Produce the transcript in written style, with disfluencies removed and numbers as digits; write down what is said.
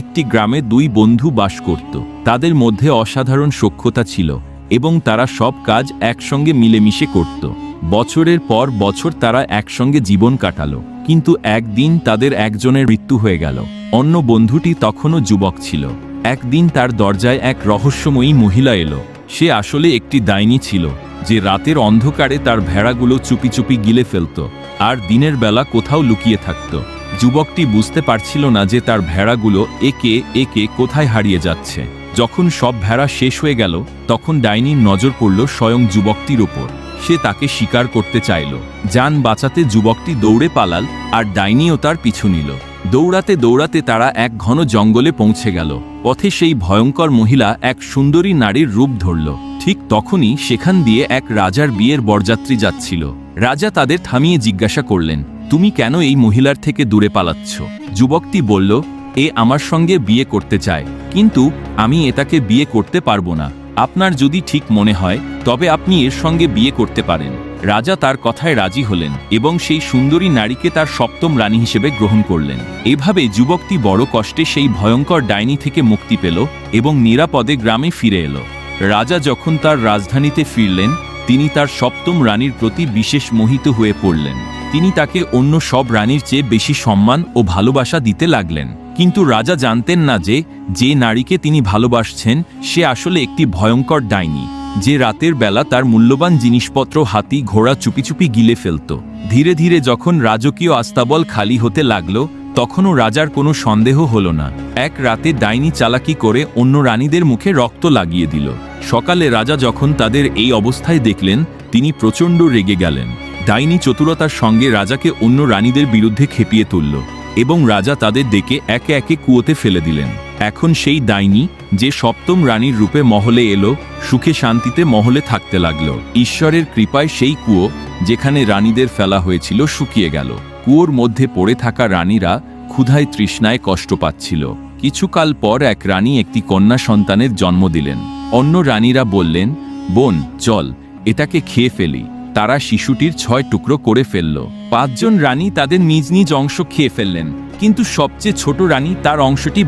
একটি গ্রামে দুই বন্ধু বাস করত। তাদের মধ্যে অসাধারণ সখ্যতা ছিল এবং তারা সব কাজ একসঙ্গে মিলেমিশে করত। বছরের পর বছর তারা একসঙ্গে জীবন কাটালো, কিন্তু একদিন তাদের একজনের মৃত্যু হয়ে গেল। অন্য বন্ধুটি তখনও যুবক ছিল। একদিন তার দরজায় এক রহস্যময়ী মহিলা এলো। সে আসলে একটি ডাইনি ছিল, যে রাতের অন্ধকারে তার ভেড়াগুলো চুপি চুপি গিলে ফেলত আর দিনের বেলা কোথাও লুকিয়ে থাকত। যুবকটি বুঝতে পারছিল না যে তার ভেড়াগুলো একে একে কোথায় হারিয়ে যাচ্ছে। যখন সব ভেড়া শেষ হয়ে গেল, তখন ডাইনির নজর পড়ল স্বয়ং যুবকটির ওপর। সে তাকে শিকার করতে চাইল। যান বাঁচাতে যুবকটি দৌড়ে পালাল, আর ডাইনিও তার পিছু নিল। দৌড়াতে দৌড়াতে তারা এক ঘন জঙ্গলে পৌঁছে গেল। পথে সেই ভয়ঙ্কর মহিলা এক সুন্দরী নারীর রূপ ধরল। ঠিক তখনই সেখান দিয়ে এক রাজার বিয়ের বরযাত্রী যাচ্ছিল। রাজা তাদের থামিয়ে জিজ্ঞাসা করলেন, তুমি কেন এই মহিলার থেকে দূরে পালাচ্ছ? যুবকটি বলল, এ আমার সঙ্গে বিয়ে করতে চায়, কিন্তু আমি এটাকে বিয়ে করতে পারবো না। আপনার যদি ঠিক মনে হয় তবে আপনি এর সঙ্গে বিয়ে করতে পারেন। রাজা তার কথায় রাজি হলেন এবং সেই সুন্দরী নারীকে তার সপ্তম রানী হিসেবে গ্রহণ করলেন। এভাবে যুবকটি বড় কষ্টে সেই ভয়ঙ্কর ডাইনি থেকে মুক্তি পেল এবং নিরাপদে গ্রামে ফিরে এলো। রাজা যখন তার রাজধানীতে ফিরলেন, তিনি তার সপ্তম রানীর প্রতি বিশেষ মোহিত হয়ে পড়লেন। তিনি তাকে অন্য সব রানীর চেয়ে বেশি সম্মান ও ভালোবাসা দিতে লাগলেন। কিন্তু রাজা জানতেন না যে যে নারীকে তিনি ভালোবাসছেন সে আসলে একটি ভয়ঙ্কর ডাইনি, যে রাতের বেলা তার মূল্যবান জিনিসপত্র, হাতি ঘোড়া চুপি চুপি গিলে ফেলত। ধীরে ধীরে যখন রাজকীয় আস্তাবল খালি হতে লাগলো, তখনও রাজার কোনো সন্দেহ হলো না। এক রাতে ডাইনি চালাকি করে অন্য রানীদের মুখে রক্ত লাগিয়ে দিল। সকালে রাজা যখন তাদের এই অবস্থায় দেখলেন, তিনি প্রচণ্ড রেগে গেলেন। ডাইনি চতুরতার সঙ্গে রাজাকে অন্য রানীদের বিরুদ্ধে খেপিয়ে তুলল এবং রাজা তাদের ডেকে একে একে কুয়োতে ফেলে দিলেন। এখন সেই ডাইনি, যে সপ্তম রানীর রূপে মহলে এলো, সুখে শান্তিতে মহলে থাকতে লাগলো। ঈশ্বরের কৃপায় সেই কুয়ো যেখানে রানীদের ফেলা হয়েছিল শুকিয়ে গেল। কুয়োর মধ্যে পড়ে থাকা রানীরা ক্ষুধায় তৃষ্ণায় কষ্ট পাচ্ছিল। কিছুকাল পর এক রানী একটি কন্যা সন্তানের জন্ম দিলেন। অন্য রানীরা বললেন, বোন চল, এটাকে খেয়ে ফেলি। তারা শিশুটির 6 টুকরো করে ফেলল। 5 জন রানী তাদের নিজ নিজ অংশ খেয়ে ফেললেন, কিন্তু সবচেয়ে ছোট রানী তার অংশটি